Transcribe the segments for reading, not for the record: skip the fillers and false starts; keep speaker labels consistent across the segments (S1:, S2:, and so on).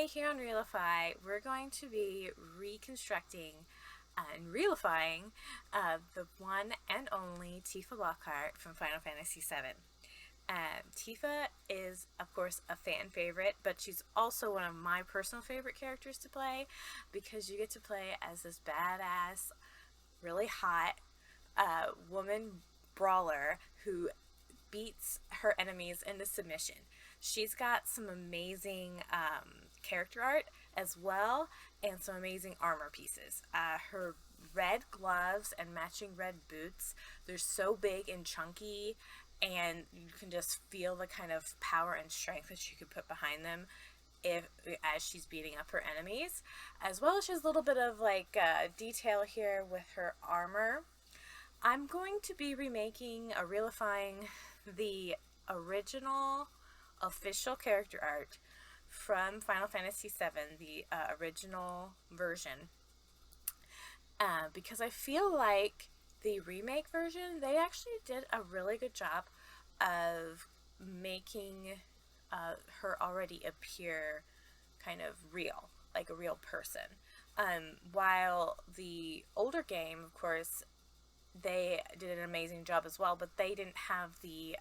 S1: here on Realify, we're going to be reconstructing and realifying the one and only Tifa Lockhart from Final Fantasy VII. Tifa is, of course, a fan favorite, but she's also one of my personal favorite characters to play because you get to play as this badass, really hot woman brawler who beats her enemies into submission. She's got some amazing character art as well, and some amazing armor pieces. Her red gloves and matching red boots, they're so big and chunky, and you can just feel the kind of power and strength that she could put behind them as she's beating up her enemies. As well as she has a little bit of detail here with her armor. I'm going to be realifying the original official character art from Final Fantasy VII, the original version, because I feel like the remake version, they actually did a really good job of making her already appear kind of real, like a real person. While the older game, of course, they did an amazing job as well, but they didn't have the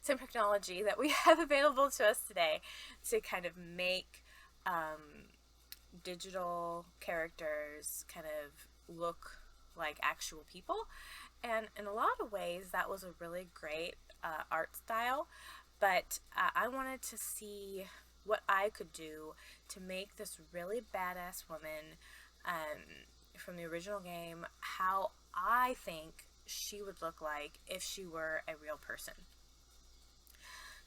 S1: same technology that we have available to us today to kind of make digital characters kind of look like actual people. And in a lot of ways, that was a really great art style, but I wanted to see what I could do to make this really badass woman from the original game, how I think she would look like if she were a real person.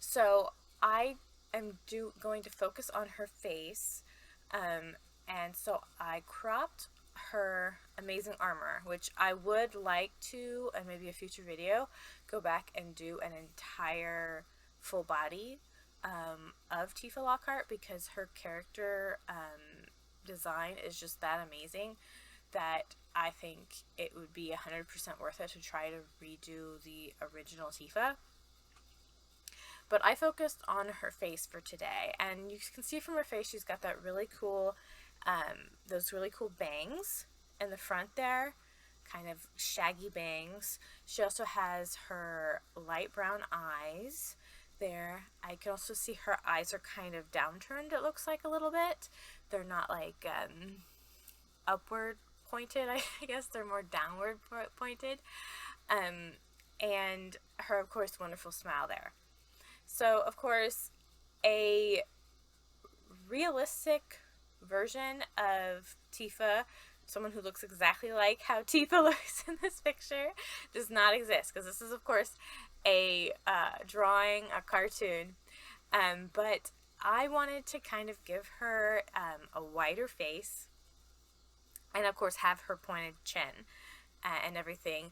S1: So I am going to focus on her face, and so I cropped her amazing armor, which I would like to, in maybe a future video, go back and do an entire full body of Tifa Lockhart, because her character design is just that amazing that I think it would be 100% worth it to try to redo the original Tifa. But I focused on her face for today, and you can see from her face she's got that really cool, those really cool bangs in the front there, kind of shaggy bangs. She also has her light brown eyes there. I can also see her eyes are kind of downturned, it looks like, a little bit. They're not like upward pointed, I guess they're more downward pointed. And her, of course, wonderful smile there. So, of course, a realistic version of Tifa, someone who looks exactly like how Tifa looks in this picture, does not exist, because this is, of course, a drawing, a cartoon, but I wanted to kind of give her a wider face, and of course have her pointed chin and everything,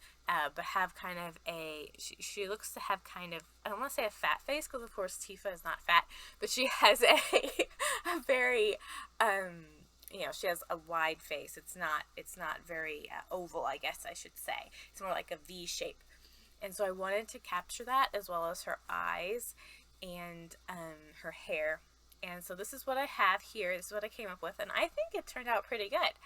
S1: but have kind of she looks to have kind of, I don't want to say a fat face, because of course Tifa is not fat, but she has a very, she has a wide face. It's not very oval, I guess I should say. It's more like a V shape. And so I wanted to capture that, as well as her eyes and her hair. And so this is what I have here. This is what I came up with, and I think it turned out pretty good.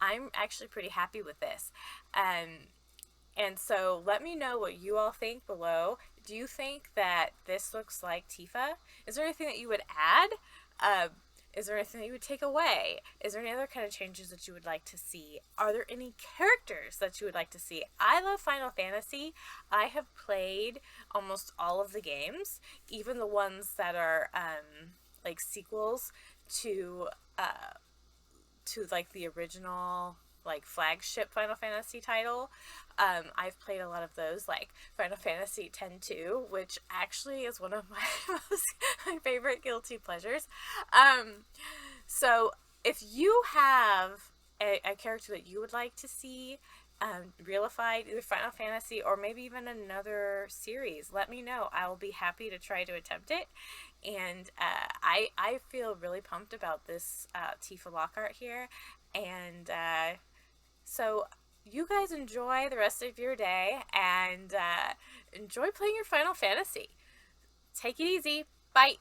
S1: I'm actually pretty happy with this. And so let me know what you all think below. Do you think that this looks like Tifa? Is there anything that you would add? Is there anything that you would take away? Is there any other kind of changes that you would like to see? Are there any characters that you would like to see? I love Final Fantasy. I have played almost all of the games, even the ones that are like sequels to like the original like flagship Final Fantasy title. I've played a lot of those, like Final Fantasy X-2, which actually is one of my favorite guilty pleasures. So if you have a character that you would like to see realified, either Final Fantasy or maybe even another series, let me know. I will be happy to try to attempt it. And I feel really pumped about this Tifa Lockhart here. And so you guys enjoy the rest of your day, and enjoy playing your Final Fantasy. Take it easy. Bye.